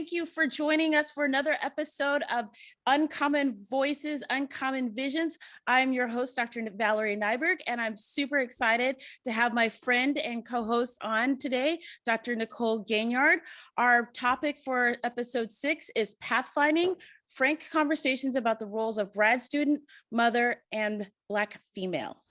thank you for joining us for another episode of Uncommon Voices, Uncommon Visions. I'm your host, Dr. Valerie Nyberg, and I'm super excited to have my friend and co-host on today, Dr. Nicole Gainyard. Our topic for episode 6 is pathfinding, frank conversations about the roles of grad student, mother, and Black female.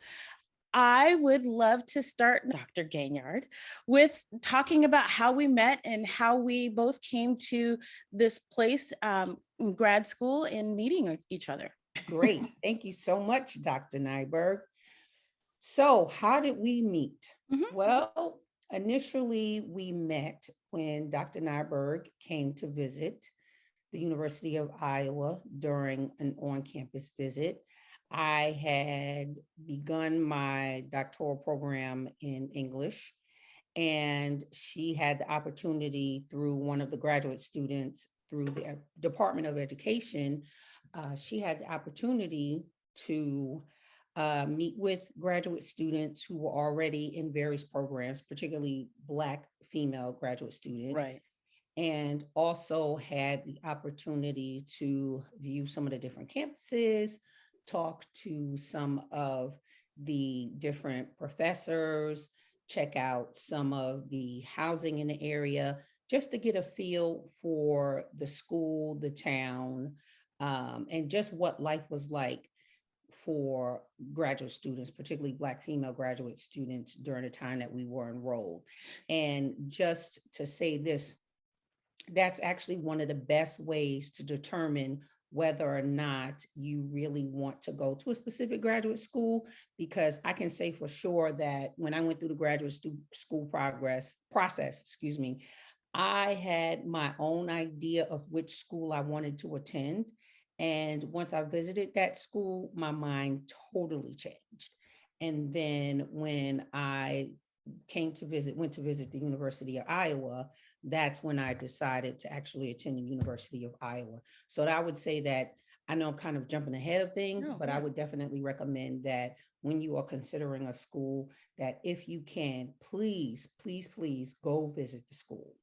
I would love to start, Dr. Gainyard, with talking about how we met and how we both came to this place in grad school and meeting each other. Great. Thank you so much, Dr. Nyberg. So how did we meet? Well, initially we met when Dr. Nyberg came to visit the University of Iowa during an on-campus visit. I had begun my doctoral program in English, and she had the opportunity through one of the graduate students through the Department of Education. She had the opportunity to meet with graduate students who were already in various programs, particularly Black female graduate students. Right. And also had the opportunity to view some of the different campuses, talk to some of the different professors, check out some of the housing in the area, just to get a feel for the school, the town, and just what life was like for graduate students, particularly Black female graduate students during the time that we were enrolled. And just to say this, that's actually one of the best ways to determine whether or not you really want to go to a specific graduate school, because I can say for sure that when I went through the graduate school process, I had my own idea of which school I wanted to attend. And once I visited that school, my mind totally changed. And then when I went to visit the University of Iowa, that's when I decided to actually attend the University of Iowa. So I would say that, I know I'm kind of jumping ahead of things, but I would definitely recommend that when you are considering a school, that if you can, please, please, please go visit the school.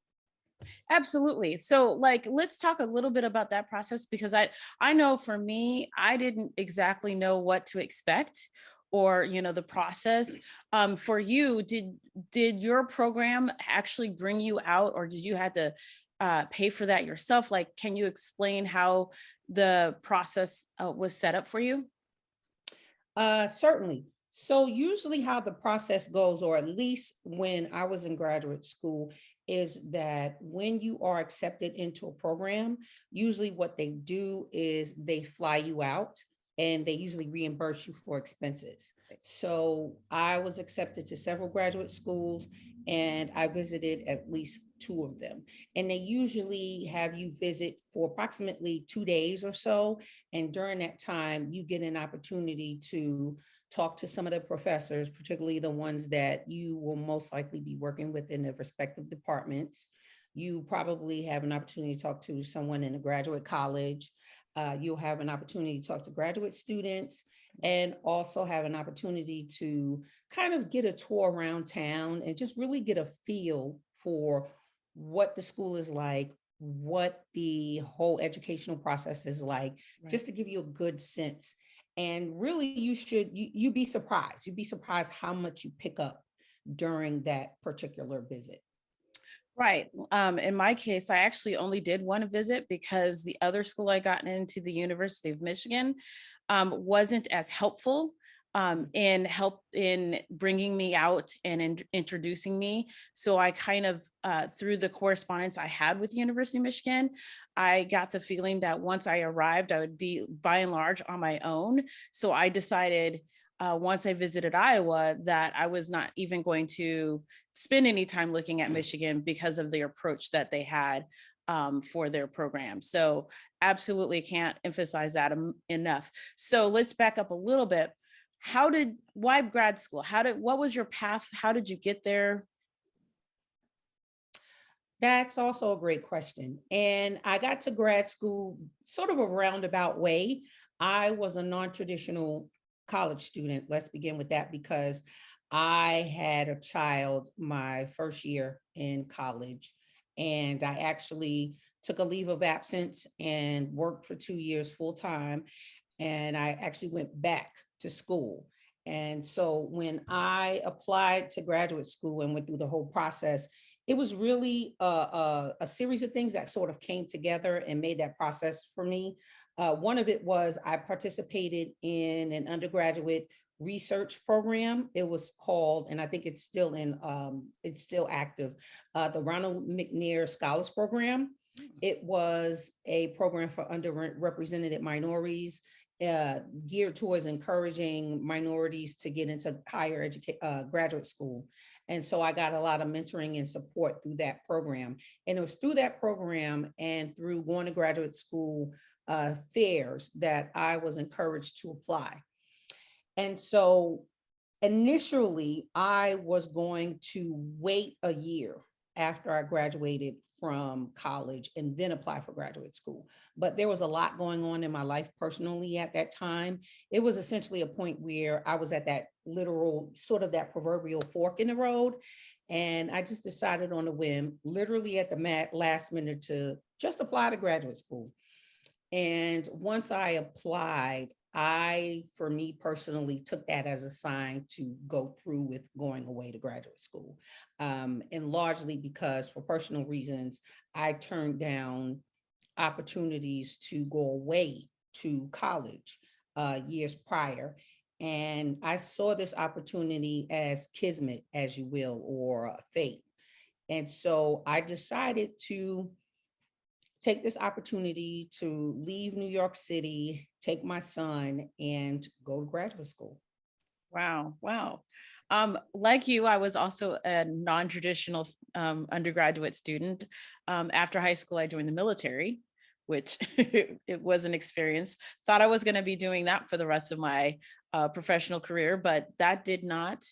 Absolutely. So let's talk a little bit about that process, because I know for me, I didn't exactly know what to expect, or the process. For you, did your program actually bring you out, or did you have to pay for that yourself? Can you explain how the process was set up for you? Certainly. So usually how the process goes, or at least when I was in graduate school, is that when you are accepted into a program, usually what they do is they fly you out, and they usually reimburse you for expenses. So I was accepted to several graduate schools, and I visited at least 2 of them. And they usually have you visit for approximately 2 days or so. And during that time, you get an opportunity to talk to some of the professors, particularly the ones that you will most likely be working with in their respective departments. You probably have an opportunity to talk to someone in a graduate college. You'll have an opportunity to talk to graduate students, and also have an opportunity to kind of get a tour around town and just really get a feel for what the school is like, what the whole educational process is like, just to give you a good sense. And really, you'd be surprised. You'd be surprised how much you pick up during that particular visit. Right. In my case, I actually only did one visit, because the other school I got into, the University of Michigan, wasn't as helpful in bringing me out and in introducing me. So I kind of, through the correspondence I had with the University of Michigan, I got the feeling that once I arrived, I would be by and large on my own. So I decided, once I visited Iowa, that I was not even going to spend any time looking at Michigan, because of the approach that they had for their program. So absolutely can't emphasize that enough. So let's back up a little bit. Why grad school? What was your path? How did you get there? That's also a great question. And I got to grad school sort of a roundabout way. I was a non-traditional college student. Let's begin with that, because I had a child my first year in college, and I actually took a leave of absence and worked for 2 years full time. And I actually went back to school. And so when I applied to graduate school and went through the whole process, it was really a series of things that sort of came together and made that process for me. One of it was I participated in an undergraduate research program. It was called, and I think it's still active, the Ronald McNair Scholars Program. It was a program for underrepresented minorities, geared towards encouraging minorities to get into higher education, graduate school. And so I got a lot of mentoring and support through that program. And it was through that program and through going to graduate school fairs that I was encouraged to apply. And so initially, I was going to wait a year after I graduated from college and then apply for graduate school. But there was a lot going on in my life personally at that time. It was essentially a point where I was at that literal, sort of that proverbial fork in the road. And I just decided on a whim, literally at the last minute, to just apply to graduate school. And once I applied, for me personally, took that as a sign to go through with going away to graduate school. And largely because, for personal reasons, I turned down opportunities to go away to college years prior. And I saw this opportunity as kismet, as you will, or fate. And so I decided to take this opportunity to leave New York City, take my son, and go to graduate school. Wow. Wow. Like you, I was also a non-traditional undergraduate student. After high school, I joined the military, which it was an experience. Thought I was going to be doing that for the rest of my professional career, but that did not.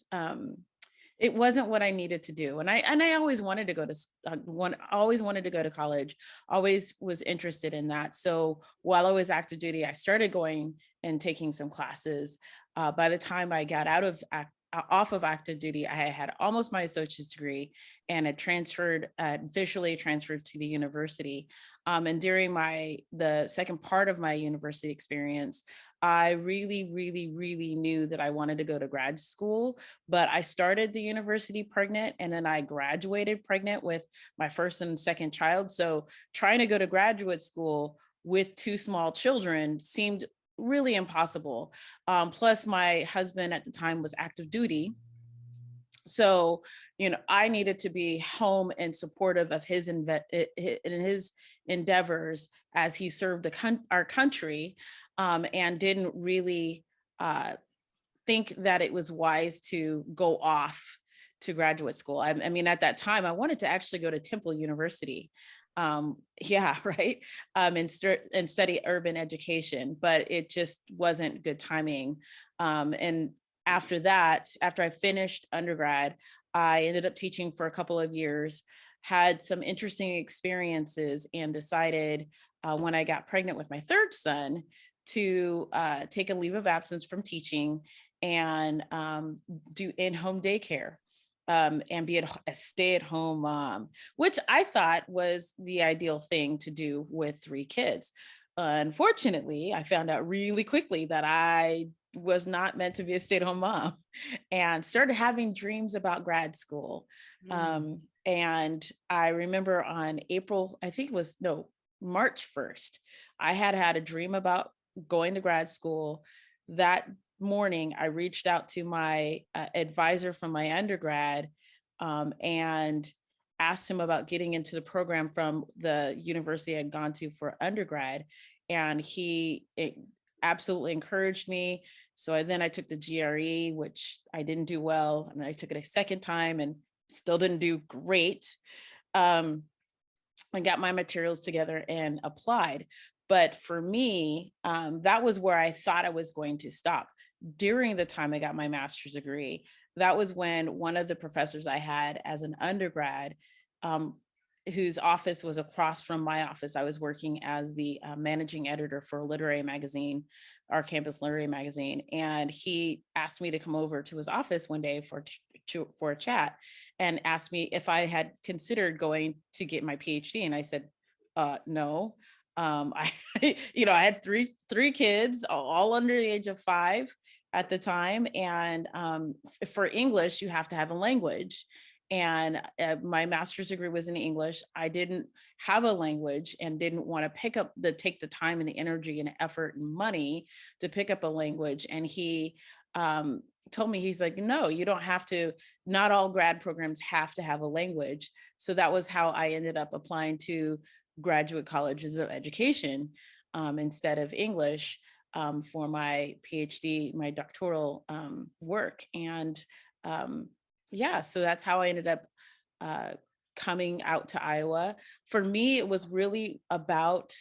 It wasn't what I needed to do. And I always wanted to go to always wanted to go to college, always was interested in that. So while I was active duty, I started going and taking some classes. By the time I got off of active duty, I had almost my associate's degree and had officially transferred to the university. And during the second part of my university experience, I really, really, really knew that I wanted to go to grad school, but I started the university pregnant and then I graduated pregnant with my first and second child. So trying to go to graduate school with two small children seemed really impossible. Plus my husband at the time was active duty. So, I needed to be home and supportive of his endeavors as he served our country, and didn't really think that it was wise to go off to graduate school. I mean, at that time, I wanted to actually go to Temple University. Yeah, right. And study urban education, but it just wasn't good timing. And after that, after I finished undergrad, I ended up teaching for a couple of years, had some interesting experiences, and decided when I got pregnant with my third son to take a leave of absence from teaching and do in-home daycare. And be a stay-at-home mom, which I thought was the ideal thing to do with three kids. Unfortunately, I found out really quickly that I was not meant to be a stay-at-home mom and started having dreams about grad school. And I remember on March 1st, I had a dream about going to grad school. That morning, I reached out to my advisor from my undergrad and asked him about getting into the program from the university I'd gone to for undergrad. And he absolutely encouraged me. So I took the GRE, which I didn't do well. I took it a second time and still didn't do great. I got my materials together and applied. But for me, that was where I thought I was going to stop. During the time I got my master's degree, that was when one of the professors I had as an undergrad, whose office was across from my office, I was working as the managing editor for a literary magazine, our campus literary magazine. And he asked me to come over to his office one day for a chat and asked me if I had considered going to get my PhD. And I said, No. I, I had three kids, all under the age of 5 at the time. And for English, you have to have a language. And my master's degree was in English. I didn't have a language and didn't want to take the time and the energy and effort and money to pick up a language. And he told me, he's like, no, you don't have to. Not all grad programs have to have a language. So that was how I ended up applying to graduate colleges of education instead of English for my PhD, my doctoral work. And yeah, so that's how I ended up coming out to Iowa. For me, it was really about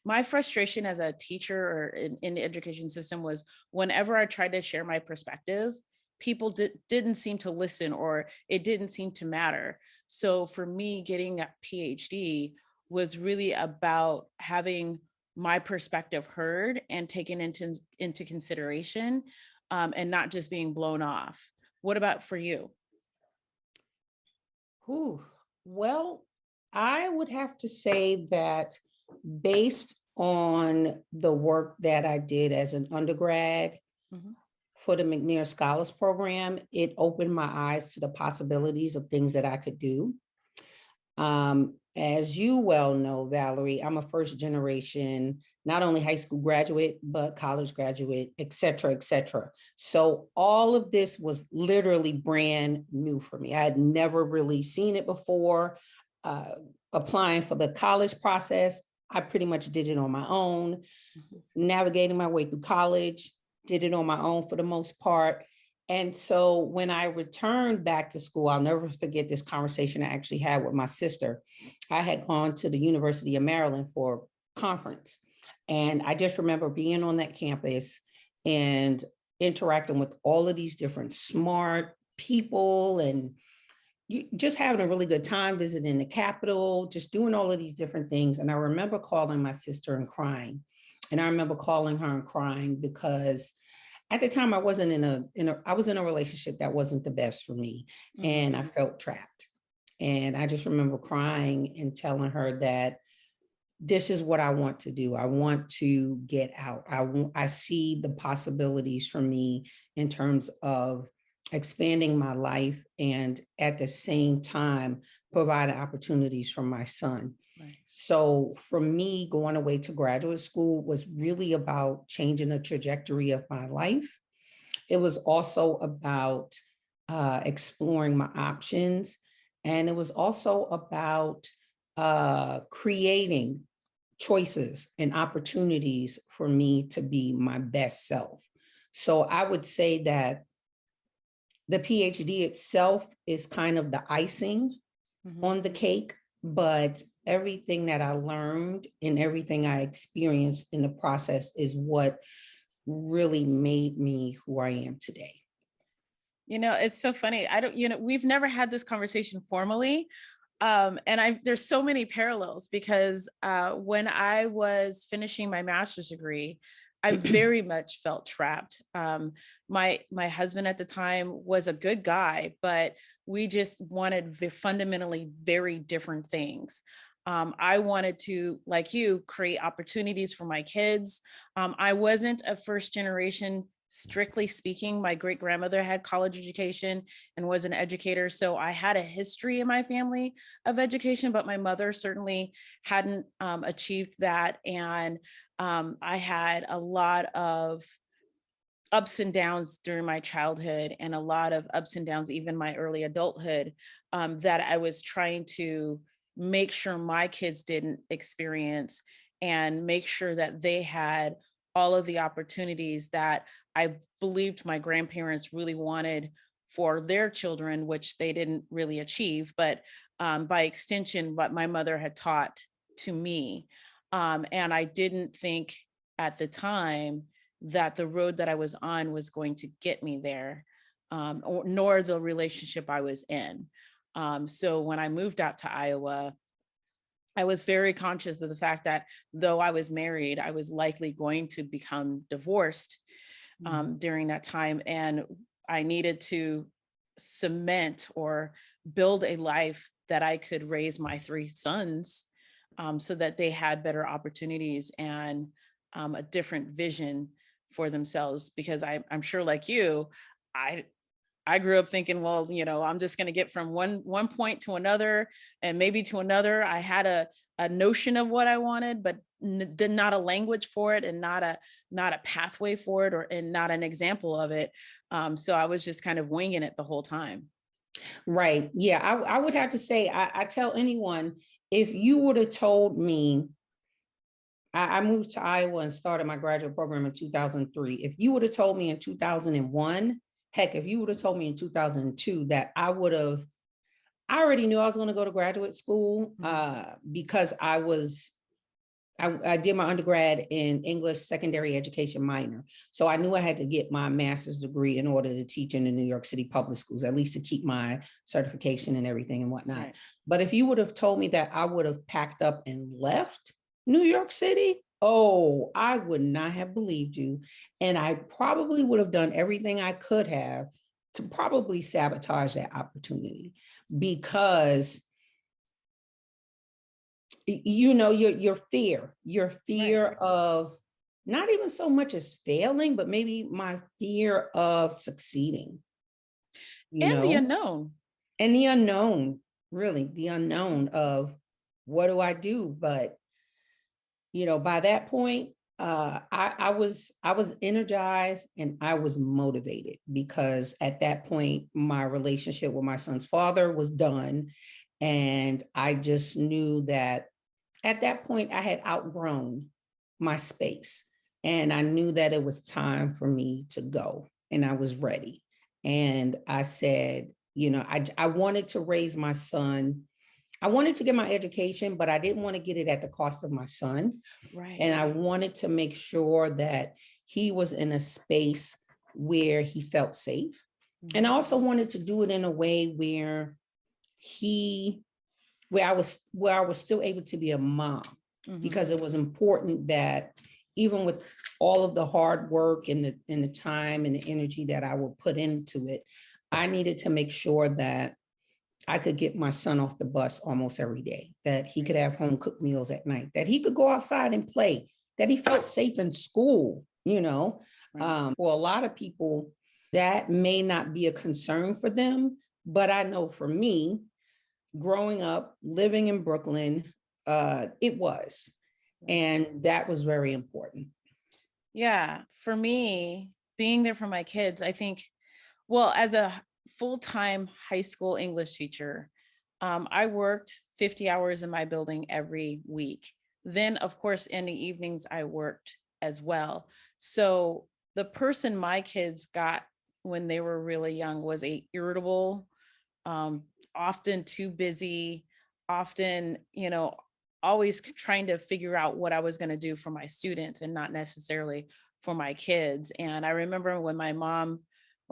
my frustration as a teacher or in the education system was whenever I tried to share my perspective, people didn't seem to listen, or it didn't seem to matter. So for me, getting a PhD was really about having my perspective heard and taken into consideration, and not just being blown off. What about for you? Ooh, well, I would have to say that based on the work that I did as an undergrad Mhm. for the McNair Scholars Program, it opened my eyes to the possibilities of things that I could do. As you well know, Valerie, I'm a first generation, not only high school graduate, but college graduate, et cetera, et cetera. So all of this was literally brand new for me. I had never really seen it before. Applying for the college process, I pretty much did it on my own. Mhm. Navigating my way through college, did it on my own for the most part. And so when I returned back to school, I'll never forget this conversation I actually had with my sister. I had gone to the University of Maryland for a conference. And I just remember being on that campus and interacting with all of these different smart people and just having a really good time visiting the Capitol, just doing all of these different things. And I remember calling my sister and crying. And I remember calling her and crying because at the time I wasn't I was in a relationship that wasn't the best for me, and I felt trapped. And I just remember crying and telling her that this is what I want to do. I want to get out. I see the possibilities for me in terms of expanding my life and at the same time providing opportunities for my son. Right. So for me, going away to graduate school was really about changing the trajectory of my life. It was also about exploring my options. And it was also about creating choices and opportunities for me to be my best self. So I would say that the PhD itself is kind of the icing on the cake, but everything that I learned and everything I experienced in the process is what really made me who I am today. It's so funny. We've never had this conversation formally. And there's so many parallels because when I was finishing my master's degree, I very much felt trapped. My husband at the time was a good guy, but we just wanted fundamentally very different things. I wanted to, like you, create opportunities for my kids. I wasn't a first generation. Strictly speaking, my great grandmother had college education and was an educator. So I had a history in my family of education, but my mother certainly hadn't achieved that. And I had a lot of ups and downs during my childhood and a lot of ups and downs, even my early adulthood, that I was trying to make sure my kids didn't experience and make sure that they had all of the opportunities that I believed my grandparents really wanted for their children, which they didn't really achieve, but by extension, what my mother had taught to me. And I didn't think at the time that the road that I was on was going to get me there, nor the relationship I was in. So when I moved out to Iowa, I was very conscious of the fact that though I was married, I was likely going to become divorced during that time. And I needed to cement or build a life that I could raise my 3 sons so that they had better opportunities and a different vision for themselves. Because I'm sure, like you, I I grew up thinking, well, I'm just going to get from one point to another and maybe to another. I had a notion of what I wanted, but not a language for it, and not a pathway for it, and not an example of it. So I was just kind of winging it the whole time. Right. Yeah. I would have to say, I tell anyone, if you would have told me, I moved to Iowa and started my graduate program in 2003. If you would have told me in 2001, heck, if you would have told me in 2002 that I already knew I was going to go to graduate school because I did my undergrad in English secondary education minor. So I knew I had to get my master's degree in order to teach in the New York City public schools, at least to keep my certification and everything and whatnot. Right. But if you would have told me that I would have packed up and left New York City, oh, I would not have believed you. And I probably would have done everything I could have to probably sabotage that opportunity, because your fear right. of not even so much as failing, but maybe my fear of succeeding, the unknown. And the unknown, really the unknown of what do I do? But, by that point, I was energized and I was motivated, because at that point, my relationship with my son's father was done. And I just knew that at that point, I had outgrown my space, and I knew that it was time for me to go, and I was ready. And I said, I wanted to raise my son. I wanted to get my education, but I didn't want to get it at the cost of my son. Right. And I wanted to make sure that he was in a space where he felt safe. Mm-hmm. And I also wanted to do it in a way where I was still able to be a mom, mm-hmm. because it was important that even with all of the hard work and the time and the energy that I would put into it, I needed to make sure that I could get my son off the bus almost every day, that he could have home cooked meals at night, that he could go outside and play, that he felt safe in school. Right. For a lot of people, that may not be a concern for them, but I know for me, growing up, living in Brooklyn, it was. And that was very important. Yeah. For me, being there for my kids, I think, well, as a full-time high school English teacher, I worked 50 hours in my building every week. Then, of course, in the evenings, I worked as well. So the person my kids got when they were really young was irritable, often too busy, often, always trying to figure out what I was going to do for my students and not necessarily for my kids. And I remember when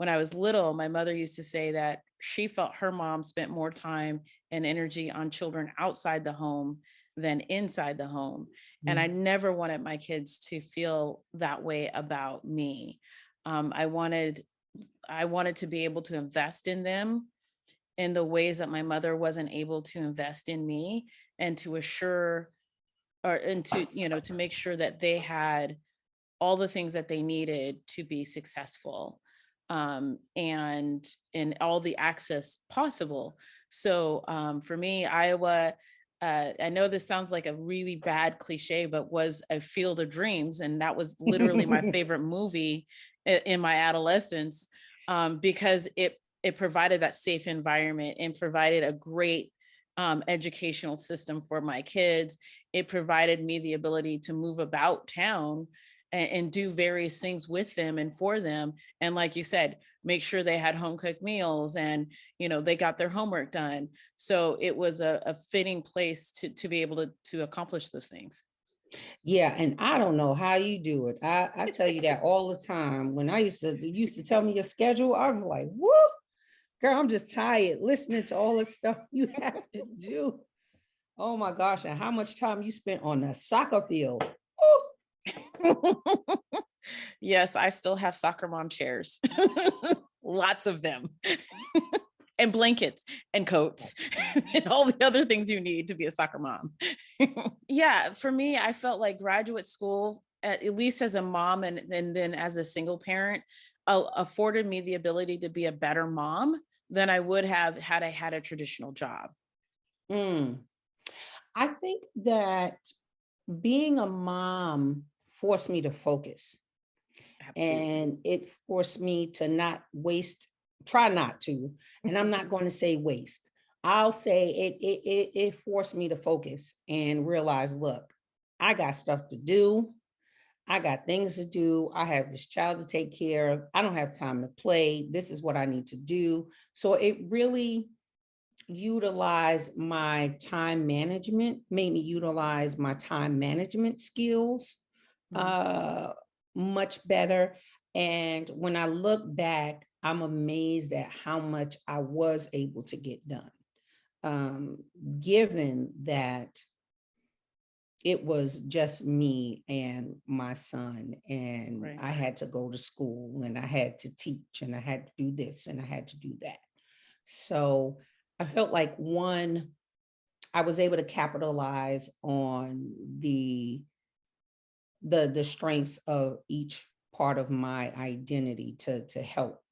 I was little, my mother used to say that she felt her mom spent more time and energy on children outside the home than inside the home. Mm-hmm. And I never wanted my kids to feel that way about me. I wanted to be able to invest in them in the ways that my mother wasn't able to invest in me, and to assure to make sure that they had all the things that they needed to be successful, and all the access possible. So for me, Iowa, I know this sounds like a really bad cliche, but was a field of dreams. And that was literally my favorite movie in my adolescence, because it provided that safe environment and provided a great educational system for my kids. It provided me the ability to move about town and do various things with them and for them. And like you said, make sure they had home cooked meals and, they got their homework done. So it was a fitting place to be able to accomplish those things. Yeah. And I don't know how you do it. I tell you that all the time. When I used to tell me your schedule, I was like, whoo, girl, I'm just tired listening to all the stuff you have to do. Oh my gosh. And how much time you spent on the soccer field. Yes, I still have soccer mom chairs. Lots of them. and blankets and coats and all the other things you need to be a soccer mom. Yeah, for me, I felt like graduate school, at least as a mom and then as a single parent, afforded me the ability to be a better mom than I would have had I had a traditional job. Mm. I think that being a mom forced me to focus, Absolutely. and it forced me to not waste, try not to, and I'm not going to say waste. I'll say it forced me to focus and realize, look, I got stuff to do. I got things to do. I have this child to take care of. I don't have time to play. This is what I need to do. So it really utilized my time management, made me utilize my time management skills Mhm. uh, much better. And when I look back, I'm amazed at how much I was able to get done, um, given that it was just me and my son, and Right. I had to go to school and I had to teach and I had to do this and I had to do that. So I felt like, one, I was able to capitalize on the strengths of each part of my identity to help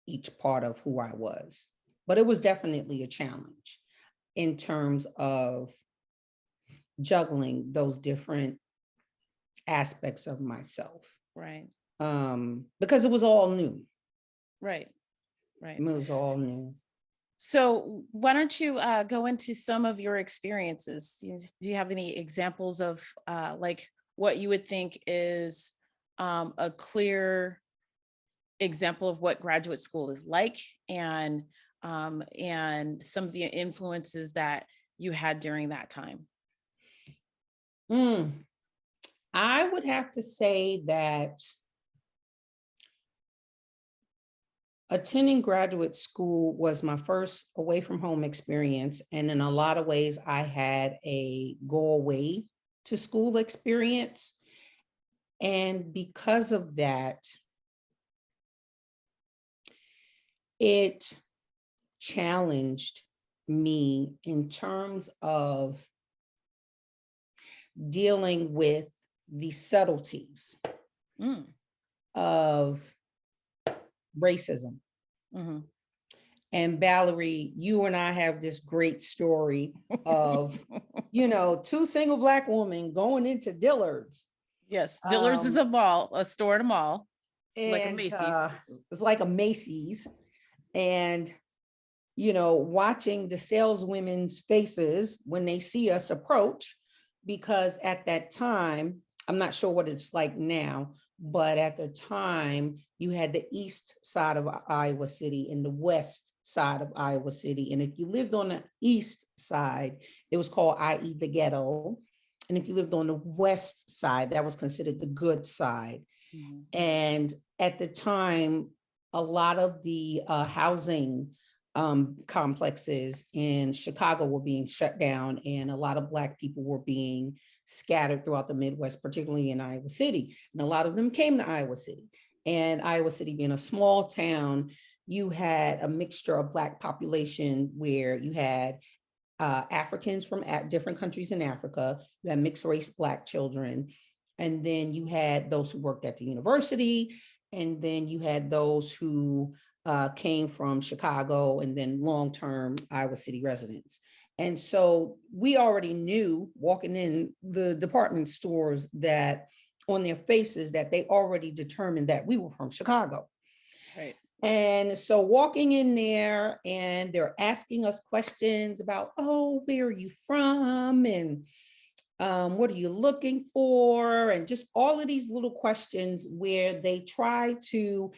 each part of who I was. But it was definitely a challenge in terms of juggling those different aspects of myself, Right. because it was all new. Right. Right. It was all new. So why don't you go into some of your experiences? Do you have any examples of like what you would think is a clear example of what graduate school is like, and some of the influences that you had during that time? Mm, I would have to say that attending graduate school was my first away from home experience. And in a lot of ways, I had a go away to school experience. And because of that, it challenged me in terms of dealing with the subtleties Mm. of racism. Mhm. And Valerie, you and I have this great story of, two single Black women going into Dillard's. Yes, Dillard's is Um, a mall, a store at a mall, like a and Macy's. it's like a Macy's. And, watching the saleswomen's faces when they see us approach, because at that time, I'm not sure what it's like now, but at the time, you had the east side of Iowa City and the west side of Iowa City. And if you lived on the east side, it was called, i.e., the ghetto. And if you lived on the west side, that was considered the good side. Mhm. And at the time, a lot of the housing complexes in Chicago were being shut down, and a lot of Black people were being scattered throughout the Midwest, particularly in Iowa City. And a lot of them came to Iowa City. And Iowa City being a small town, you had a mixture of Black population where you had Africans from different countries in Africa, you had mixed race Black children, and then you had those who worked at the university, and then you had those who came from Chicago, and then long-term Iowa City residents. And so we already knew walking in the department stores that on their faces that they already determined that we were from Chicago. Right. And so walking in there and they're asking us questions about, oh, where are you from? And what are you looking for? And just all of these little questions where they try to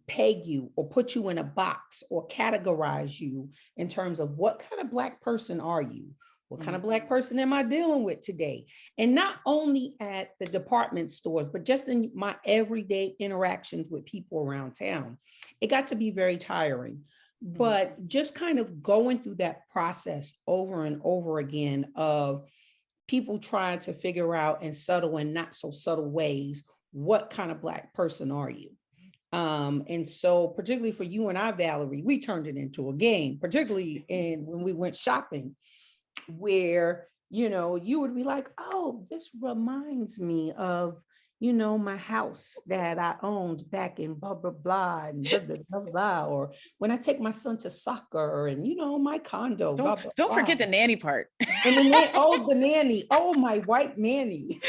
peg you or put you in a box or categorize you in terms of what kind of Black person are you? What kind of Black person am I dealing with today? And not only at the department stores, but just in my everyday interactions with people around town. It got to be very tiring. But just kind of going through that process over and over again of people trying to figure out in subtle and not so subtle ways, what kind of Black person are you? And so particularly for you and I, Valerie, we turned it into a game, particularly when we went shopping, where, you would be like, oh, this reminds me of, my house that I owned back in blah, blah, blah, and blah, blah, blah, blah. Or when I take my son to soccer and, my condo, blah, blah, Don't blah. forget the nanny part. And the nanny, my white nanny.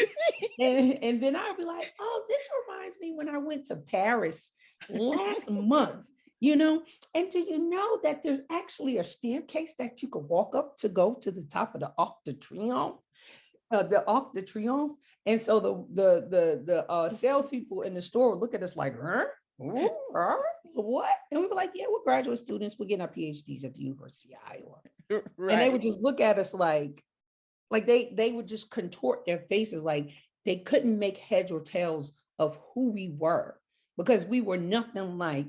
And then I'd be like, oh, this reminds me when I went to Paris last month, and do you know that there's actually a staircase that you could walk up to go to the top of the Arc de Triomphe? The Arc de Triomphe. And so the salespeople in the store would look at us like, huh? Ooh, what? And we were like, yeah, we're graduate students. We're getting our PhDs at the University of Iowa. Right. And they would just look at us like they would just contort their faces like they couldn't make heads or tails of who we were, because we were nothing like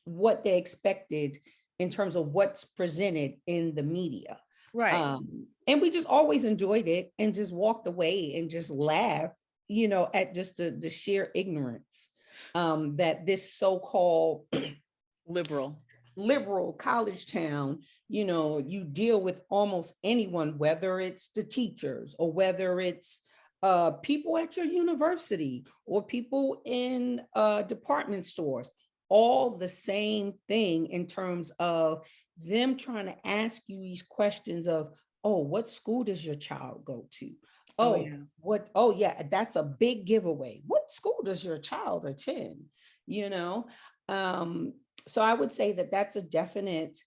what they expected in terms of what's presented in the media. Right. And we just always enjoyed it and just walked away and just laughed, at just the sheer ignorance that this so-called liberal college town, you deal with almost anyone, whether it's the teachers or whether it's people at your university or people in department stores, all the same thing in terms of them trying to ask you these questions of, oh, what school does your child go to? Oh, yeah. Oh, yeah, that's a big giveaway. What school does your child attend? So I would say that that's a definite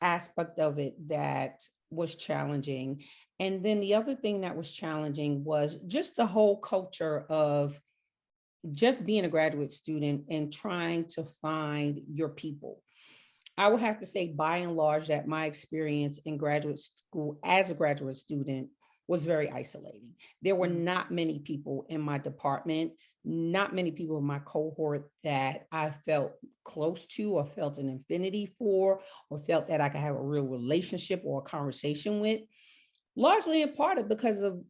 aspect of it that was challenging. And then the other thing that was challenging was just the whole culture of just being a graduate student and trying to find your people. I would have to say, by and large, that my experience in graduate school as a graduate student was very isolating. There were not many people in my department, not many people in my cohort that I felt close to or felt an affinity for, or felt that I could have a real relationship or a conversation with, largely in part because of,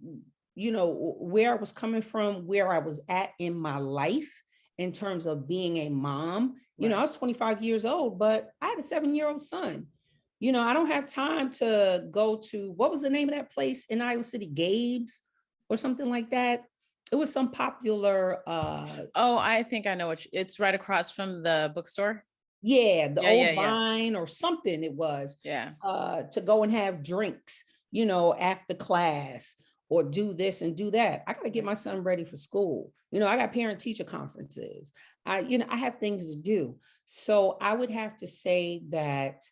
where I was coming from, where I was at in my life in terms of being a mom. Right. I was 25 years old, but I had a 7-year-old son. I don't have time to go to, what was the name of that place in Iowa City? Gabe's or something like that. It was some popular. I think I know it's right across from the bookstore. Yeah, the old Vine or something it was. Yeah. To go and have drinks, after class, or do this and do that. I got to get my son ready for school. I got parent teacher conferences. I have things to do. So I would have to say that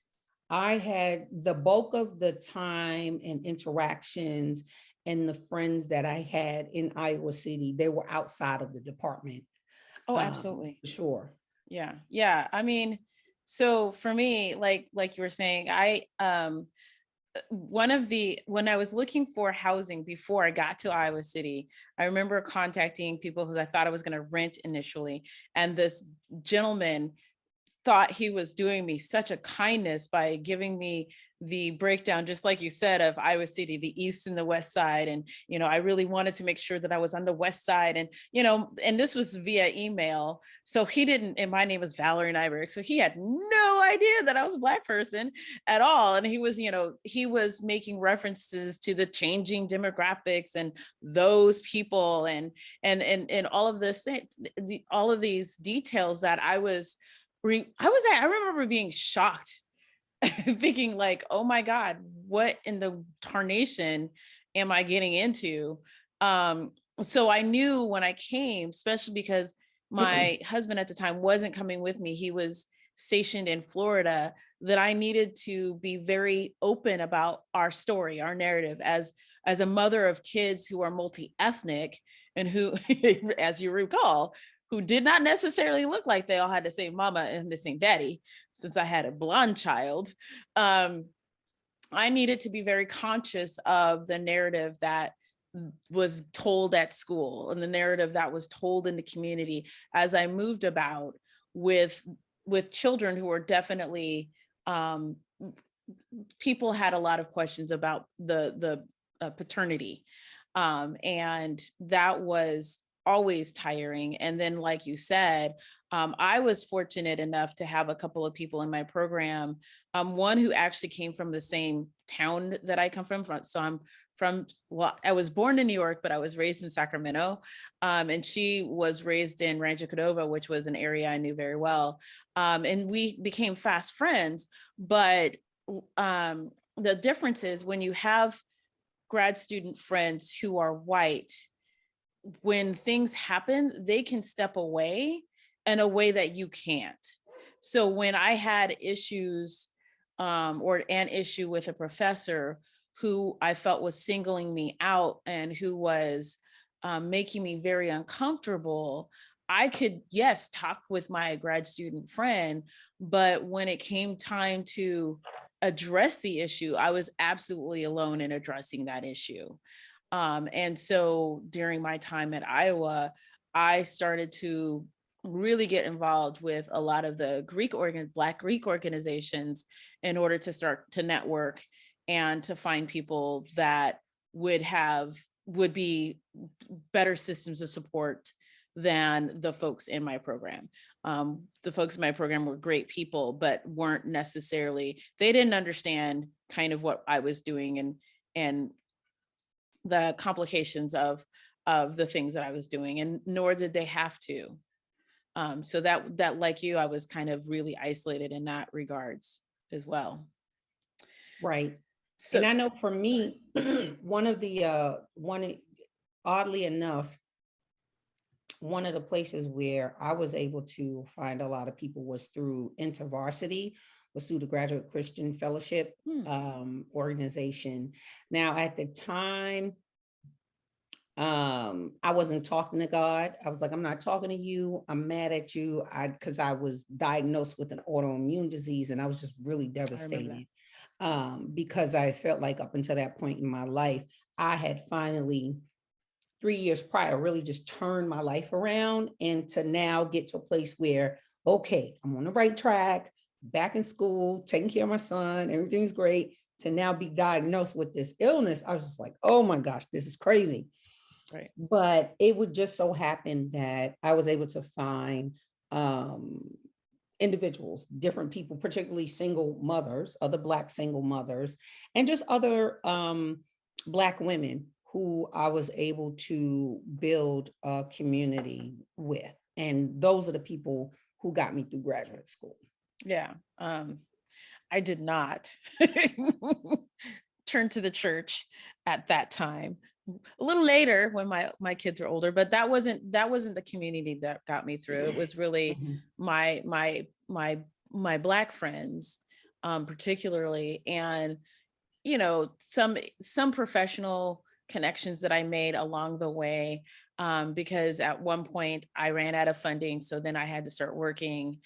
I had the bulk of the time and interactions and the friends that I had in Iowa City, they were outside of the department. Oh, absolutely. Sure. Yeah. Yeah. I mean, so for me, like you were saying, when I was looking for housing before I got to Iowa City, I remember contacting people because I thought I was going to rent initially. And this gentleman thought he was doing me such a kindness by giving me the breakdown, just like you said, of Iowa City, the east and the west side. And, I really wanted to make sure that I was on the west side. And, and this was via email. So he didn't, and my name was Valerie Nyberg. So he had no idea that I was a Black person at all. And he was, he was making references to the changing demographics and those people and all of this, all of these details that I remember being shocked, thinking like, oh my God, what in the tarnation am I getting into? So I knew when I came, especially because my husband at the time wasn't coming with me, he was stationed in Florida, that I needed to be very open about our story, our narrative as a mother of kids who are multi-ethnic and who, as you recall, who did not necessarily look like they all had the same mama and the same daddy, since I had a blonde child. I needed to be very conscious of the narrative that was told at school and the narrative that was told in the community as I moved about with children who were definitely, people had a lot of questions about the paternity. And that was always tiring. And then, like you said, I was fortunate enough to have a couple of people in my program, one who actually came from the same town that I come from. So I'm well, I was born in New York, but I was raised in Sacramento. And she was raised in Rancho Cordova, which was an area I knew very well. And we became fast friends. But the difference is when you have grad student friends who are white, when things happen, they can step away in a way that you can't. So when I had issues or an issue with a professor who I felt was singling me out and who was making me very uncomfortable, I could, yes, talk with my grad student friend, but when it came time to address the issue, I was absolutely alone in addressing that issue. And so during my time at Iowa, I started to really get involved with a lot of the Black Greek organizations in order to start to network and to find people that would be better systems of support than the folks in my program. The folks in my program were great people, but weren't necessarily, they didn't understand kind of what I was doing and the complications of the things that I was doing, and nor did they have to. So that like you, I was kind of really isolated in that regards as well. Right. So And I know for me, oddly enough, one of the places where I was able to find a lot of people was through InterVarsity, was through the Graduate Christian Fellowship organization. Now, at the time, I wasn't talking to God. I was like, I'm not talking to you. I'm mad at you. Because I was diagnosed with an autoimmune disease, and I was just really devastated. Because I felt like up until that point in my life, I had finally 3 years prior really just turned my life around, and to now get to a place where, okay, I'm on the right track, back in school, taking care of my son, everything's great, to now be diagnosed with this illness. I was just like, oh my gosh, this is crazy. right. But it would just so happen that I was able to find individuals, different people, particularly single mothers, other Black single mothers, and just other Black women who I was able to build a community with. And those are the people who got me through graduate school. Yeah. I did not turn to the church at that time. A little later when my kids were older, but that wasn't the community that got me through. It was really my Black friends, particularly, and some professional connections that I made along the way, because at one point I ran out of funding, so then I had to start working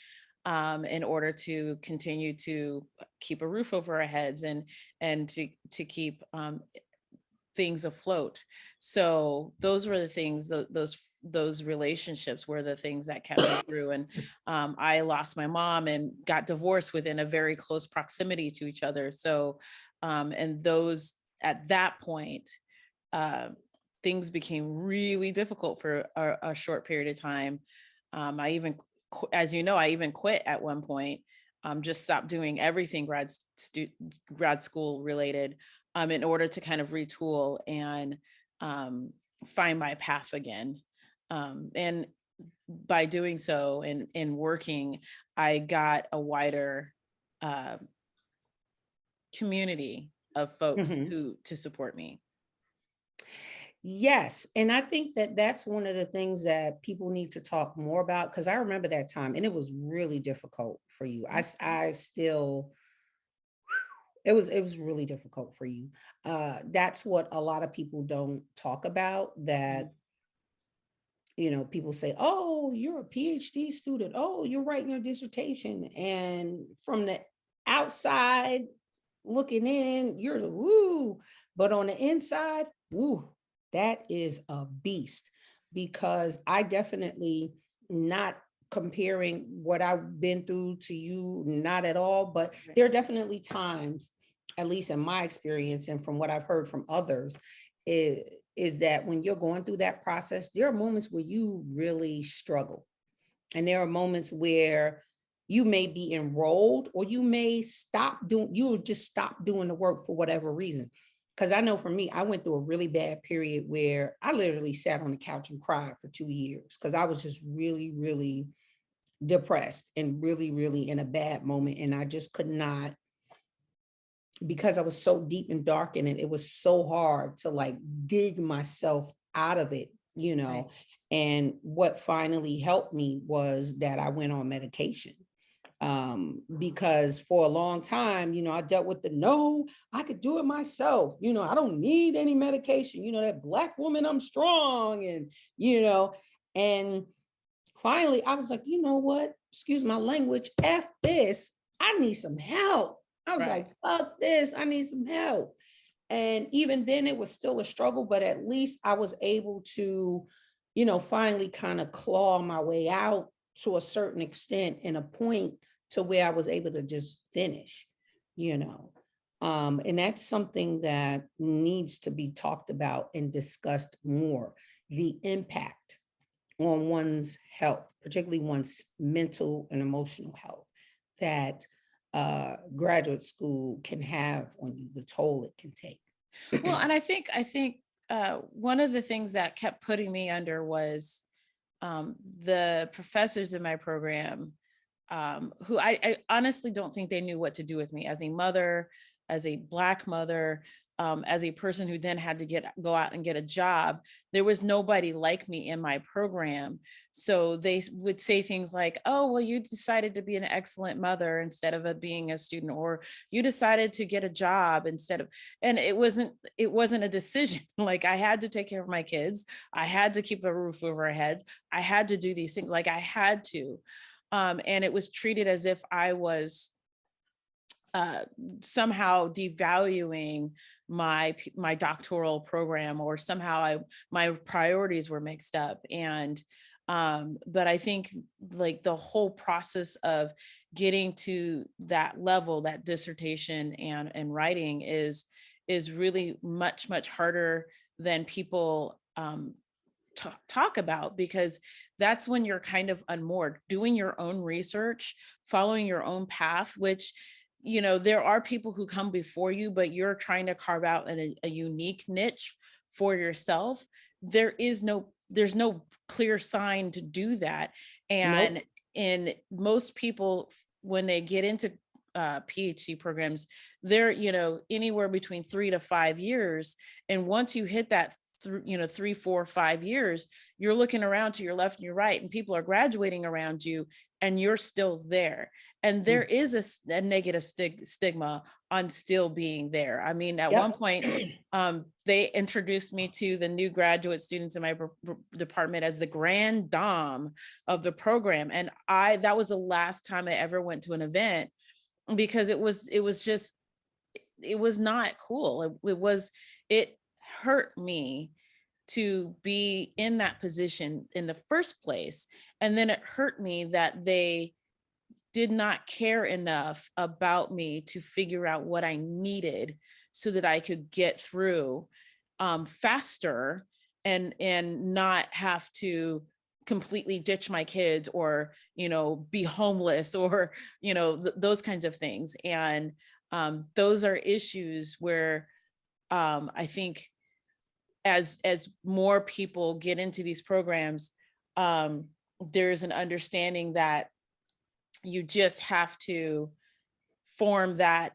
in order to continue to keep a roof over our heads and to keep things afloat. So those were the things, those relationships were the things that kept me through. And I lost my mom and got divorced within a very close proximity to each other. So and those, at that point, things became really difficult for a short period of time. I even, as you know, I even quit at one point, just stopped doing everything grad school related, in order to kind of retool and find my path again. And by doing so and in working, I got a wider community of folks to support me. Yes. And I think that that's one of the things that people need to talk more about, because I remember that time and it was really difficult for you. I still, it was really difficult for you. That's what a lot of people don't talk about, that, people say, oh, you're a PhD student. Oh, you're writing your dissertation. And from the outside looking in, you're the woo. But on the inside, woo, that is a beast, because I definitely, not comparing what I've been through to you, not at all, but there are definitely times, at least in my experience and from what I've heard from others, is that when you're going through that process, there are moments where you really struggle. And there are moments where you may be enrolled or you may you'll just stop doing the work for whatever reason. Because I know for me, I went through a really bad period where I literally sat on the couch and cried for 2 years because I was just really, really depressed and really, really in a bad moment. And I just could not, because I was so deep and dark in it, it was so hard to like dig myself out of it, you know. Right. And what finally helped me was that I went on medication. Because for a long time, you know, I dealt with no, I could do it myself. You know, I don't need any medication. You know, that Black woman, I'm strong. And, you know, and finally I was like, you know what? Excuse my language. F this. I need some help. I was Right. like, fuck this. I need some help. And even then it was still a struggle, but at least I was able to, you know, finally kind of claw my way out to a certain extent and a point to where I was able to just finish, you know. And that's something that needs to be talked about and discussed more, the impact on one's health, particularly one's mental and emotional health, that graduate school can have on you, the toll it can take. Well, and I think one of the things that kept putting me under was the professors in my program, who I honestly don't think they knew what to do with me as a mother, as a Black mother, as a person who then had to go out and get a job. There was nobody like me in my program. So they would say things like, oh, well, you decided to be an excellent mother instead of being a student, or you decided to get a job instead of, and it wasn't a decision. Like, I had to take care of my kids. I had to keep a roof over our heads. I had to do these things. Like, I had to. And it was treated as if I was somehow devaluing my doctoral program, or somehow my priorities were mixed up. And but I think like the whole process of getting to that level, that dissertation and writing is really much harder than people talk about, because that's when you're kind of unmoored, doing your own research, following your own path, which, you know, there are people who come before you, but you're trying to carve out a unique niche for yourself. There's no clear sign to do that. And Nope. in most people, when they get into PhD programs, they're, you know, anywhere between 3 to 5 years. And once you hit that, 3, 4, 5 years, you're looking around to your left and your right, and people are graduating around you, and you're still there. And there is a negative stigma on still being there. I mean, at one Yep. point, they introduced me to the new graduate students in my department as the grand dame of the program. And that was the last time I ever went to an event, because it was not cool. It hurt me to be in that position in the first place. And then it hurt me that they did not care enough about me to figure out what I needed so that I could get through faster and not have to completely ditch my kids, or, you know, be homeless, or, you know, those kinds of things. And those are issues where I think as more people get into these programs, there's an understanding that you just have to form that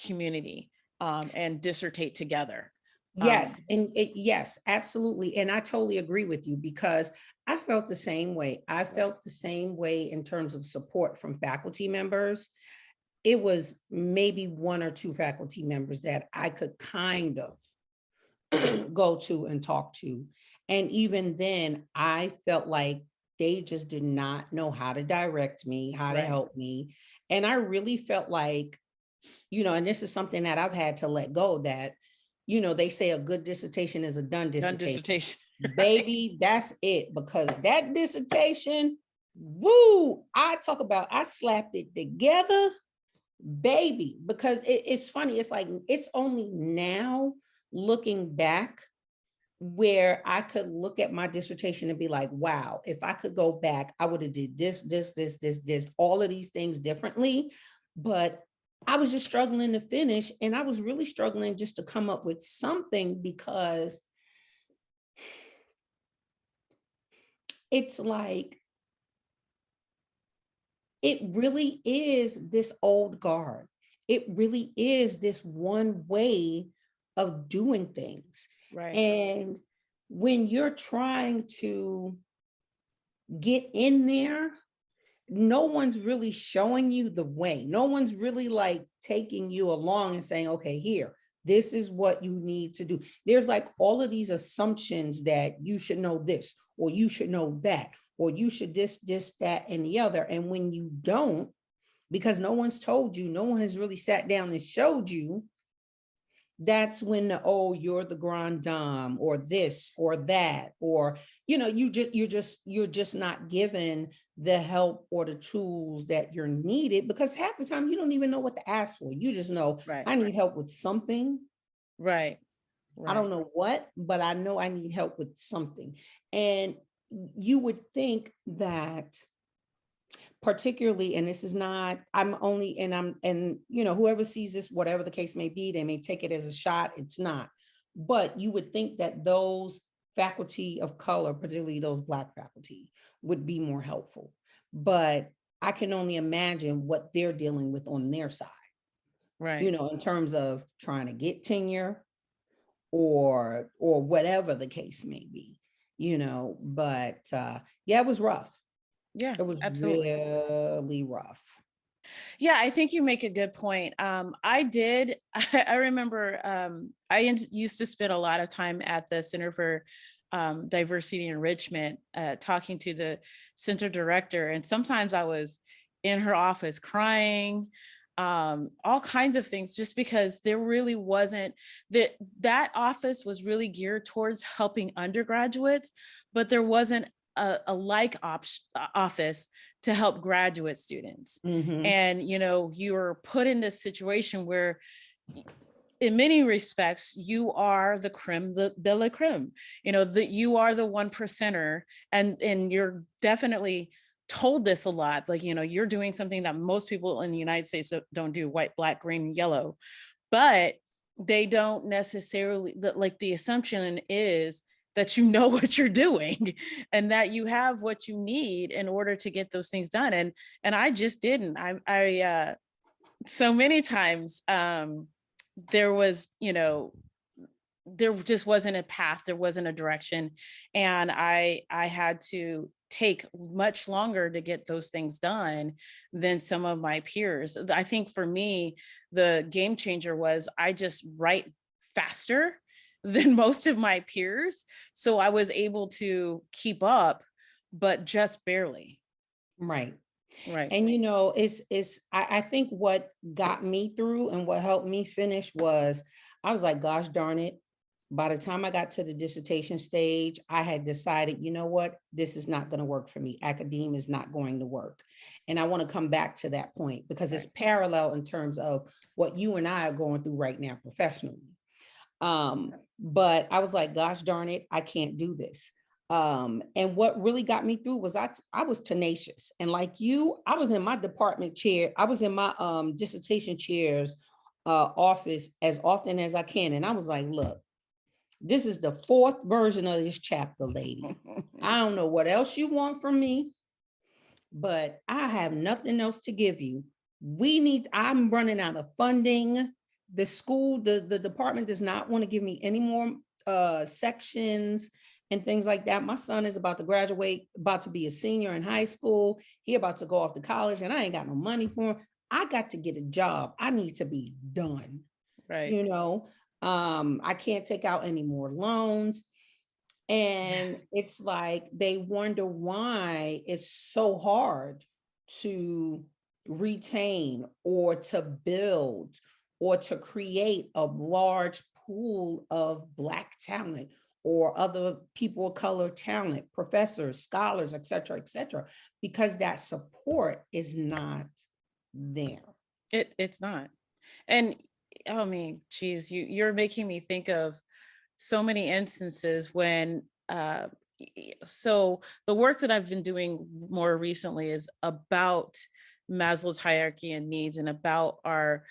community and dissertate together. Yes, and yes, absolutely. And I totally agree with you, because I felt the same way. I felt the same way in terms of support from faculty members. It was maybe 1 or 2 faculty members that I could kind of go to and talk to. And even then, I felt like they just did not know how to direct me, how to Right. help me. And I really felt like, you know, and this is something that I've had to let go, that, you know, they say a good dissertation is a done Done dissertation. dissertation. Baby, that's it. Because that dissertation, woo, I slapped it together, baby, because it's funny. It's like, it's only now looking back where I could look at my dissertation and be like, wow, if I could go back, I would have did this, all of these things differently. But I was just struggling to finish. And I was really struggling just to come up with something, because it's like, it really is this old guard. It really is this one way of doing things. Right. And when you're trying to get in there, no one's really showing you the way. No one's really like taking you along and saying, okay, here, this is what you need to do. There's like all of these assumptions that you should know this, or you should know that, or you should this, that, and the other. And when you don't, because no one's told you, no one has really sat down and showed you, that's when oh, you're the grand dame, or this or that, or you're just not given the help or the tools that you're needed, because half the time you don't even know what to ask for. You just know, Right. I need help with something. Right. I don't know what, but I know I need help with something. And you would think that, particularly, and this is not, and whoever sees this, whatever the case may be, they may take it as a shot. It's not. But you would think that those faculty of color, particularly those Black faculty, would be more helpful. But I can only imagine what they're dealing with on their side, Right. in terms of trying to get tenure, or whatever the case may be, but yeah, it was rough. Yeah, It was absolutely. really rough. Yeah, I think you make a good point. I remember used to spend a lot of time at the Center for Diversity Enrichment, talking to the center director. And sometimes I was in her office crying, all kinds of things, just because there really wasn't that office was really geared towards helping undergraduates, but there wasn't a office to help graduate students. Mm-hmm. And you're put in this situation where in many respects you are the creme de la creme, that you are the 1%er, and you're definitely told this a lot, like you're doing something that most people in the United States don't do: white, black, green, yellow. But they don't necessarily, like, the assumption is that you know what you're doing and that you have what you need in order to get those things done. And I just didn't. I so many times there was, there just wasn't a path, there wasn't a direction, and I had to take much longer to get those things done than some of my peers. I think for me, the game changer was I just write faster than most of my peers, so I was able to keep up, but just barely. Right. Right. And I think what got me through and what helped me finish was, I was like, gosh darn it. By the time I got to the dissertation stage, I had decided, you know what, this is not going to work for me. Academia is not going to work. And I want to come back to that point, because it's parallel in terms of what you and I are going through right now professionally. But I was like, gosh darn it, I can't do this. And what really got me through was I was tenacious. And like you, I was in my department chair. I was in my dissertation chair's office as often as I can. And I was like, look, this is the 4th version of this chapter, lady. I don't know what else you want from me, but I have nothing else to give you. I'm running out of funding. The school, the department does not want to give me any more sections and things like that. My son is about to graduate, about to be a senior in high school. He about to go off to college, and I ain't got no money for him. I got to get a job. I need to be done. Right. I can't take out any more loans. And it's like they wonder why it's so hard to retain or to build or to create a large pool of Black talent or other people of color talent, professors, scholars, et cetera, because that support is not there. It's not. And I mean, geez, you're making me think of so many instances when, so the work that I've been doing more recently is about Maslow's hierarchy and needs, and about our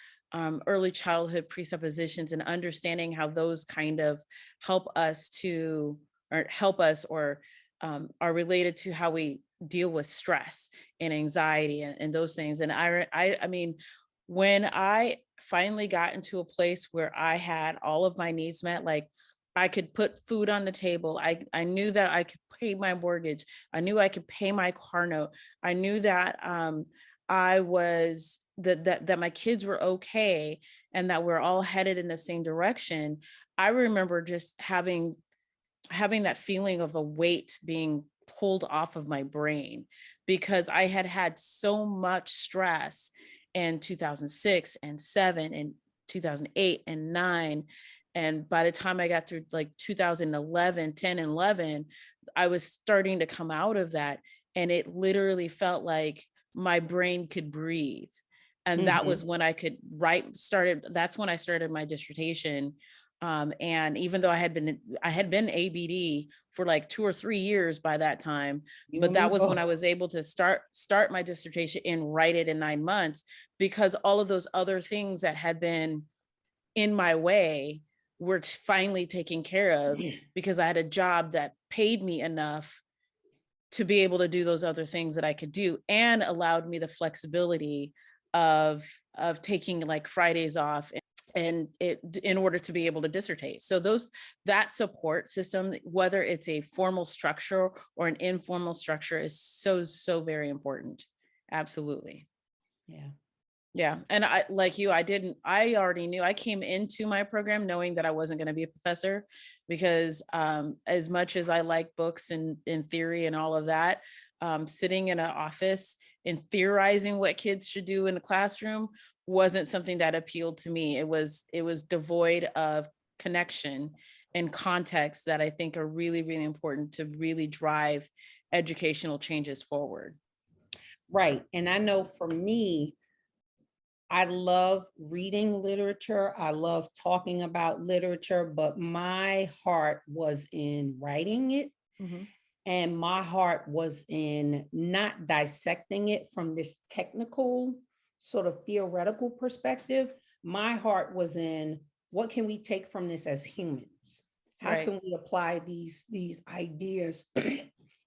early childhood presuppositions, and understanding how those kind of help us to, or help us, or are related to how we deal with stress and anxiety, and those things. And I mean, when I finally got into a place where I had all of my needs met, like I could put food on the table. I knew that I could pay my mortgage. I knew I could pay my car note. I knew that I was that my kids were okay, and that we're all headed in the same direction. I remember just having that feeling of a weight being pulled off of my brain, because I had had so much stress in 2006 and 7 and 2008 and 9. And by the time I got through like 2011, 10 and 11, I was starting to come out of that. And it literally felt like my brain could breathe. And that was when I could that's when I started my dissertation. And even though I had been ABD for like 2 or 3 years by that time, but that was when I was able to start my dissertation and write it in 9 months, because all of those other things that had been in my way were finally taken care of, because I had a job that paid me enough to be able to do those other things that I could do, and allowed me the flexibility of taking like Fridays off, and it in order to be able to dissertate. So that support system, whether it's a formal structure or an informal structure, is so very important. Absolutely. Yeah. Yeah. And I, like you, I already knew. I came into my program knowing that I wasn't going to be a professor, because as much as I like books and in theory and all of that, sitting in an office and theorizing what kids should do in the classroom wasn't something that appealed to me. It was devoid of connection and context that I think are really, really important to really drive educational changes forward. Right. And I know for me, I love reading literature. I love talking about literature, but my heart was in writing it. Mhm. And my heart was in not dissecting it from this technical, sort of theoretical perspective. My heart was in, what can we take from this as humans? How Right. can we apply these ideas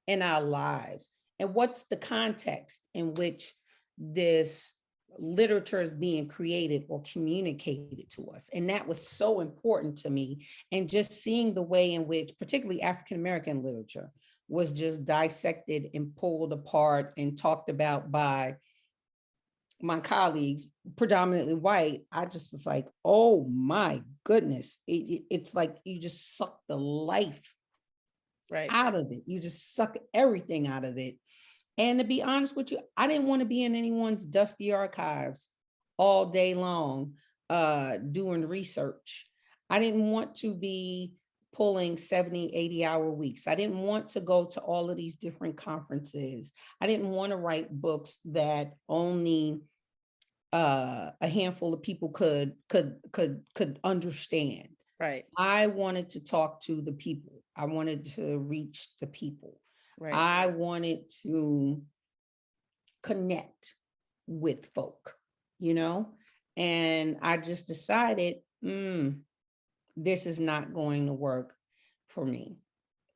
in our lives? And what's the context in which this literature is being created or communicated to us? And that was so important to me. And just seeing the way in which, particularly African-American literature, was just dissected and pulled apart and talked about by my colleagues, predominantly white, I just was like, oh my goodness. It's like you just suck the life out of it. You just suck everything out of it. And to be honest with you, I didn't want to be in anyone's dusty archives all day long doing research. I didn't want to be pulling 70, 80-hour weeks. I didn't want to go to all of these different conferences. I didn't want to write books that only a handful of people could understand. Right. I wanted to talk to the people. I wanted to reach the people. Right. I wanted to connect with folk, and I just decided, this is not going to work for me.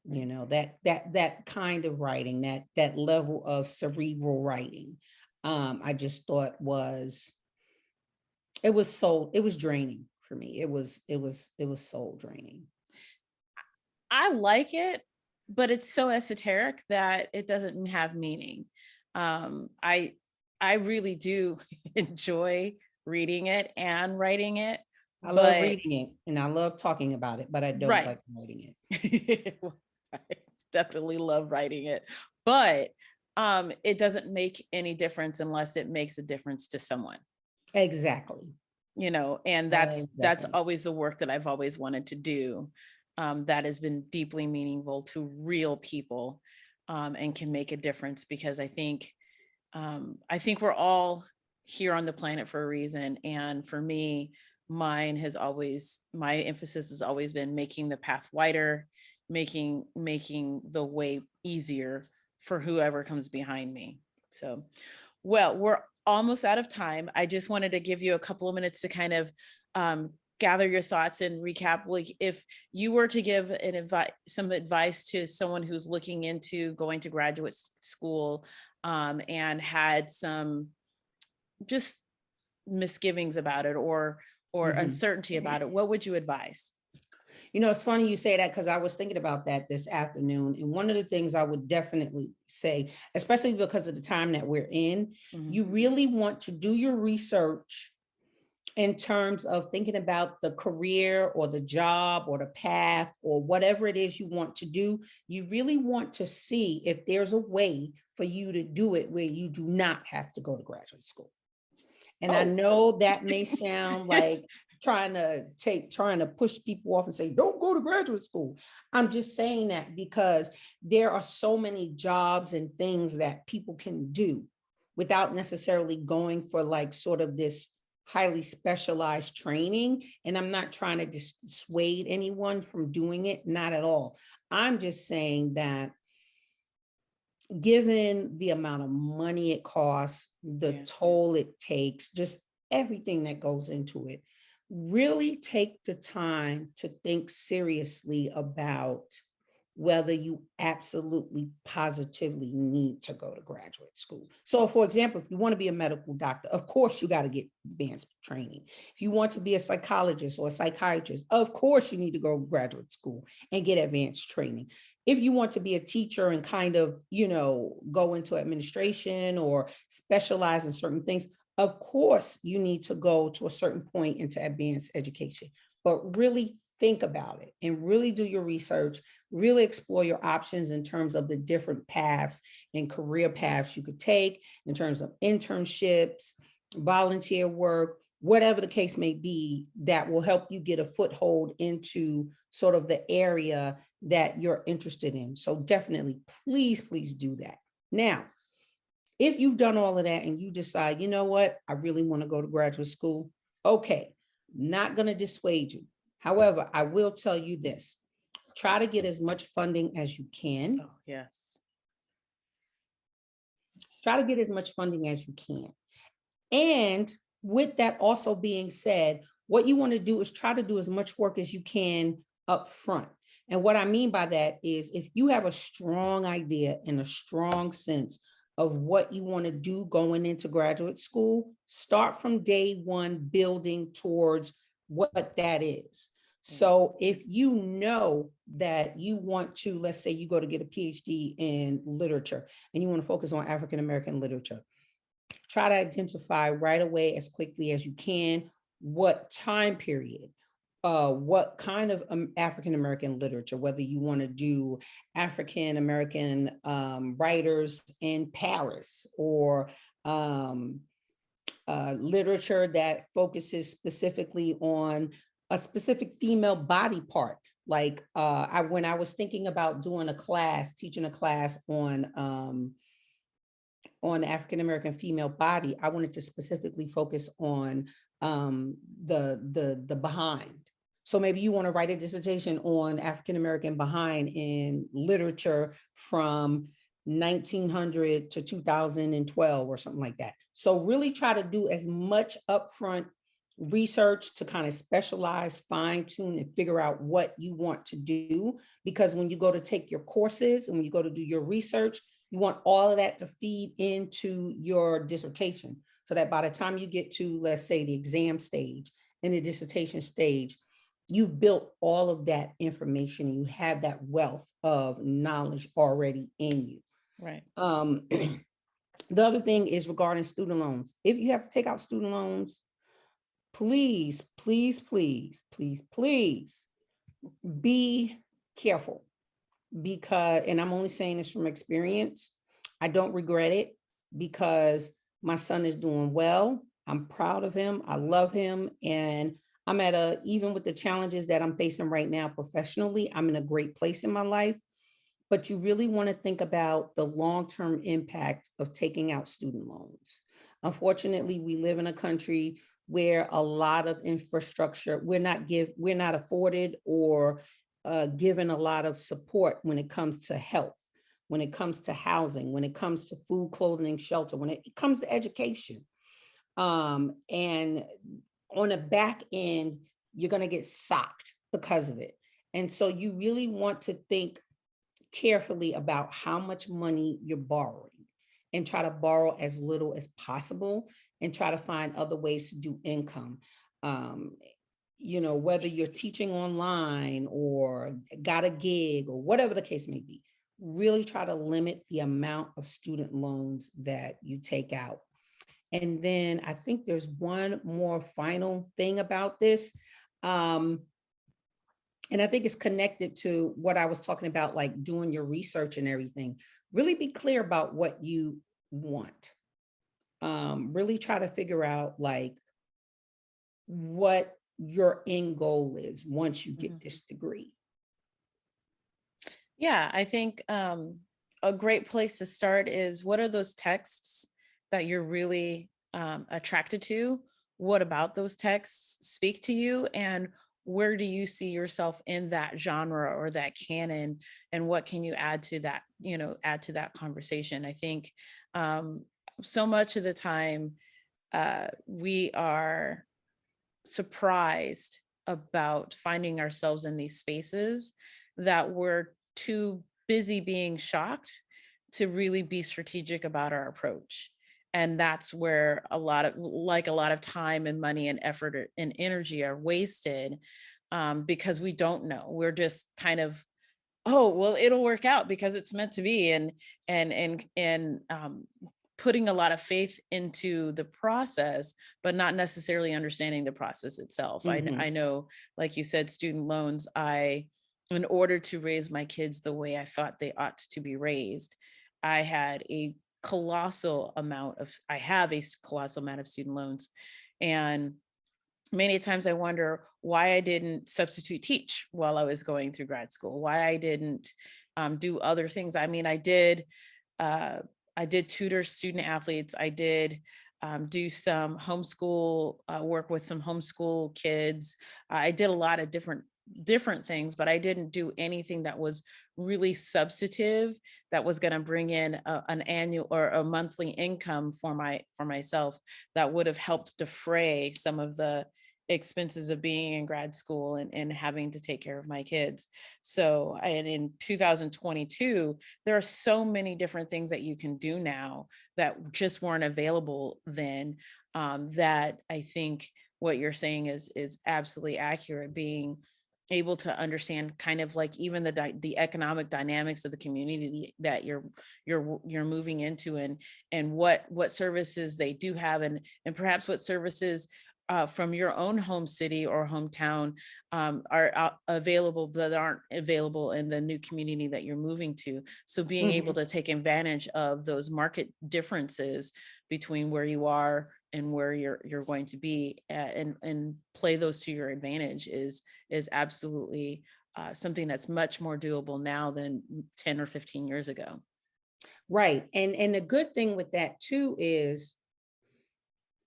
That kind of writing, that level of cerebral writing, I just thought it was draining for me. It was soul draining. I like it, but it's so esoteric that it doesn't have meaning. I really do enjoy reading it and writing it. I love reading it and I love talking about it, but I don't like writing it. I definitely love writing it, but it doesn't make any difference unless it makes a difference to someone. Exactly. And that's always the work that I've always wanted to do. That has been deeply meaningful to real people, and can make a difference, because I think we're all here on the planet for a reason. And for me, my emphasis has always been making the path wider, making the way easier for whoever comes behind me. So, well, we're almost out of time. I just wanted to give you a couple of minutes to kind of gather your thoughts and recap. Like, if you were to give some advice to someone who's looking into going to graduate school and had some just misgivings about it or uncertainty about it, what would you advise? It's funny you say that, because I was thinking about that this afternoon. And one of the things I would definitely say, especially because of the time that we're in, you really want to do your research in terms of thinking about the career or the job or the path or whatever it is you want to do. You really want to see if there's a way for you to do it where you do not have to go to graduate school. And I know that may sound like trying to push people off and say, don't go to graduate school. I'm just saying that because there are so many jobs and things that people can do without necessarily going for like sort of this highly specialized training. And I'm not trying to dissuade anyone from doing it, not at all. I'm just saying that given the amount of money it costs, the toll it takes, just everything that goes into it, really take the time to think seriously about whether you absolutely positively need to go to graduate school. So for example, if you want to be a medical doctor, of course you got to get advanced training. If you want to be a psychologist or a psychiatrist, of course you need to go to graduate school and get advanced training. If you want to be a teacher and kind of, go into administration or specialize in certain things, of course you need to go to a certain point into advanced education. But really think about it and really do your research, really explore your options in terms of the different paths and career paths you could take in terms of internships, volunteer work, whatever the case may be, that will help you get a foothold into sort of the area that you're interested in. So definitely, please do that. Now, if you've done all of that and you decide, you know what, I really want to go to graduate school, okay, not going to dissuade you. However, I will tell you this, try to get as much funding as you can. Oh, yes. Try to get as much funding as you can. And with that also being said, what you want to do is try to do as much work as you can up front. And what I mean by that is if you have a strong idea and a strong sense of what you want to do going into graduate school, start from day one building towards what that is. So if you know that you want to, let's say you go to get a PhD in literature and you want to focus on African-American literature, try to identify right away as quickly as you can what time period, what kind of African-American literature, whether you want to do African-American writers in Paris or literature that focuses specifically on a specific female body part. Like when I was thinking about doing teaching a class on the African-American female body, I wanted to specifically focus on the behind. So maybe you want to write a dissertation on African-American behind in literature from 1900 to 2012 or something like that. So really try to do as much upfront research to kind of specialize, fine tune, and figure out what you want to do. Because when you go to take your courses and when you go to do your research, you want all of that to feed into your dissertation so that by the time you get to, let's say, the exam stage and the dissertation stage, you've built all of that information and you have that wealth of knowledge already in you. Right. The other thing is regarding student loans. If you have to take out student loans, please be careful. Because, and I'm only saying this from experience, I don't regret it because my son is doing well. I'm proud of him. I love him. And I'm even with the challenges that I'm facing right now professionally, I'm in a great place in my life. But you really want to think about the long-term impact of taking out student loans. Unfortunately, we live in a country where a lot of infrastructure, we're not afforded or given a lot of support when it comes to health, when it comes to housing, when it comes to food, clothing, and shelter, when it comes to education. And on a back end, you're going to get socked because of it. And so you really want to think carefully about how much money you're borrowing and try to borrow as little as possible and try to find other ways to do income. Um, whether you're teaching online or got a gig or whatever the case may be, really try to limit the amount of student loans that you take out. And then I think there's one more final thing about this. And I think it's connected to what I was talking about, like doing your research and everything. Really be clear about what you want. Really try to figure out like what your end goal is once you get this degree. Yeah, I think a great place to start is, what are those texts that you're really attracted to? What about those texts speak to you? And where do you see yourself in that genre or that canon? And what can you add to that, add to that conversation? I think so much of the time we are surprised about finding ourselves in these spaces that we're too busy being shocked to really be strategic about our approach. And that's where a lot of time and money and effort and energy are wasted, because we don't know. We're just kind of, oh, well, it'll work out because it's meant to be. And putting a lot of faith into the process, but not necessarily understanding the process itself. I know, like you said, student loans, in order to raise my kids the way I thought they ought to be raised, I have a colossal amount of student loans. And many times I wonder why I didn't substitute teach while I was going through grad school, why I didn't do other things. I mean, I did tutor student athletes. I did do some homeschool work with some homeschool kids. I did a lot of different things, but I didn't do anything that was really substantive, that was going to bring in an annual or a monthly income for myself, that would have helped defray some of the expenses of being in grad school and having to take care of my kids. So, and in 2022, there are so many different things that you can do now that just weren't available then, that I think what you're saying is absolutely accurate. Being able to understand kind of like even the economic dynamics of the community that you're moving into, and what services they do have, and perhaps what services from your own home city or hometown are available that aren't available in the new community that you're moving to. So being able to take advantage of those market differences between where you are and where you're going to be, and play those to your advantage is absolutely something that's much more doable now than 10 or 15 years ago. Right. And the good thing with that too is,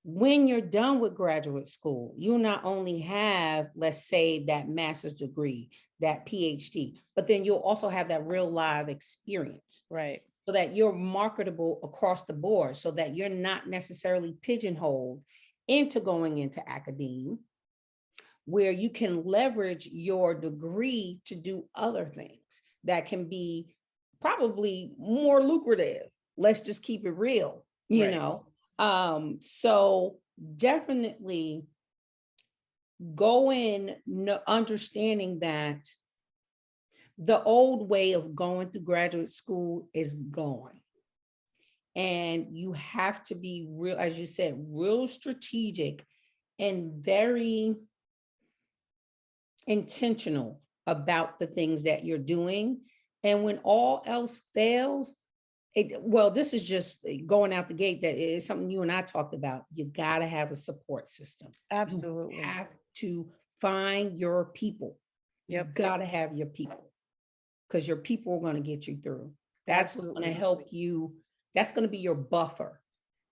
when you're done with graduate school, you not only have, let's say, that master's degree, that PhD, but then you'll also have that real live experience. Right. So that you're marketable across the board, so that you're not necessarily pigeonholed into going into academia, where you can leverage your degree to do other things that can be probably more lucrative. Let's just keep it real, you know? So definitely go in understanding that the old way of going through graduate school is gone. And you have to be real, as you said, real strategic and very intentional about the things that you're doing. And when all else fails, this is just going out the gate. That is something you and I talked about. You got to have a support system. Absolutely. You have to find your people. Yep. You got to have your people, because your people are going to get you through. That's what's going to help you. That's going to be your buffer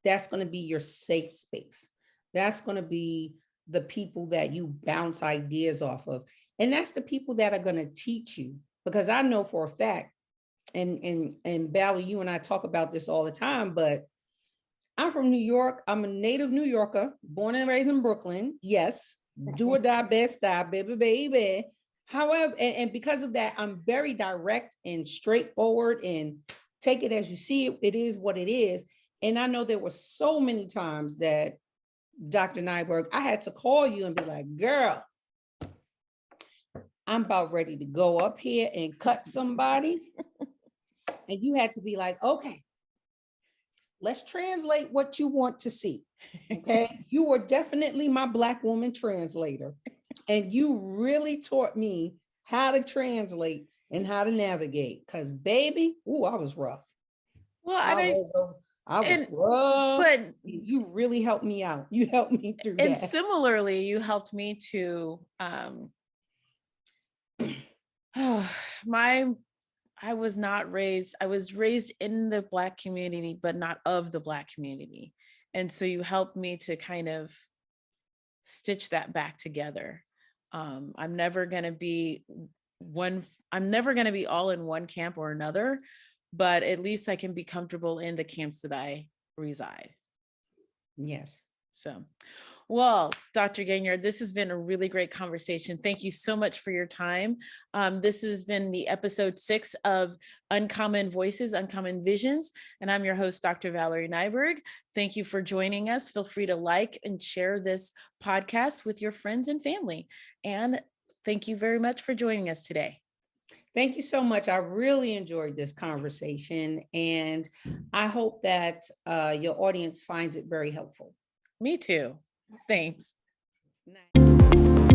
that's going to be your safe space. That's going to be the people that you bounce ideas off of. And that's the people that are going to teach you. Because I know for a fact, and Bally, you and I talk about this all the time, but I'm from New York. I'm a native New Yorker, born and raised in Brooklyn. Yes, do or die, best die, baby, baby. However, and because of that, I'm very direct and straightforward and take it as you see it. It is what it is. And I know there were so many times that Dr. Nyberg, I had to call you and be like, girl, I'm about ready to go up here and cut somebody. And you had to be like, okay, let's translate what you want to see. Okay. You were definitely my Black woman translator. And you really taught me how to translate and how to navigate. Because baby, I was rough. Well, I was rough. But you really helped me out. You helped me through that. And similarly, you helped me to I was raised in the Black community, but not of the Black community. And so you helped me to kind of stitch that back together. I'm never going to be all in one camp or another, but at least I can be comfortable in the camps that I reside. Yes. So, well, Dr. Gainyard, this has been a really great conversation. Thank you so much for your time. This has been the episode 6 of Uncommon Voices, Uncommon Visions, and I'm your host, Dr. Valerie Nyberg. Thank you for joining us. Feel free to like and share this podcast with your friends and family. And thank you very much for joining us today. Thank you so much. I really enjoyed this conversation, and I hope that your audience finds it very helpful. Me too. Thanks. Nice.